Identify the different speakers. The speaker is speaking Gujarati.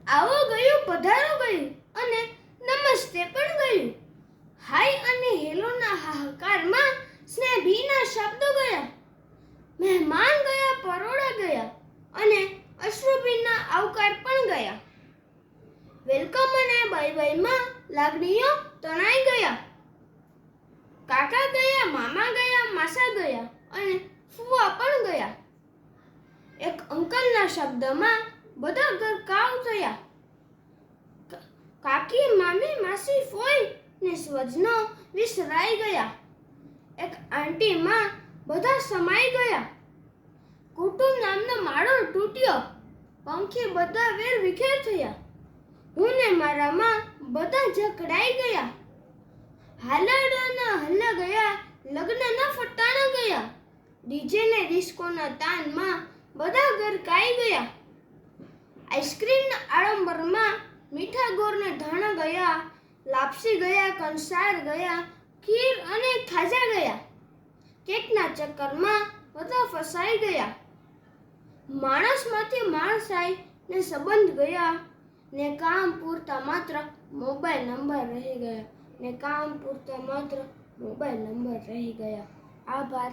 Speaker 1: આવો ગયું, પધારો ગયું અને નમસ્તે પણ ગયું. હાય અને હેલોના હાહાકારમાં સ્નેહભીના શબ્દો ગયા. મહેમાન ગયા, પરોળા ગયા અને અશ્રુભીના આવકાર પણ ગયા. વેલકમ અને બાય બાયમાં લાગણીઓ તણાઈ ગયા. કાકા ગયા, મામા ગયા, માસા ગયા અને ફુવા પણ ગયા. એક અંકલના શબ્દમાં બધા ગરકાવ થયા. કાકી, મામી, માસી, ફોઈ ને સ્વજનો વિસરાઈ ગયા. એક આંટીમાં બધા સમાઈ ગયા. કુટુંબ નામનો માળો તૂટ્યો. પંખી બધા વેર વિખેર થયા. હું ને મારા માં બધા જકડાઈ ગયા. હાલડાના હલ્લા ગયા, લગ્નના ફટાણા ગયા. ડીજે ને ડિસ્કોના તાનમાં બધા ગરકાઈ ગયા. આઈસ્ક્રીમના આડંબરમાં મીઠા ગોળને ધાણા ગયા. લાપસી ગયા, કંસાર ગયા, ખીર અને ખાજા ગયા. કેકના ચક્કરમાં બધા ફસાઈ ગયા. માણસમાંથી માણસાઈ ને સંબંધ ગયા. ને કામ પૂરતા માત્ર મોબાઈલ નંબર રહી ગયા. આભાર.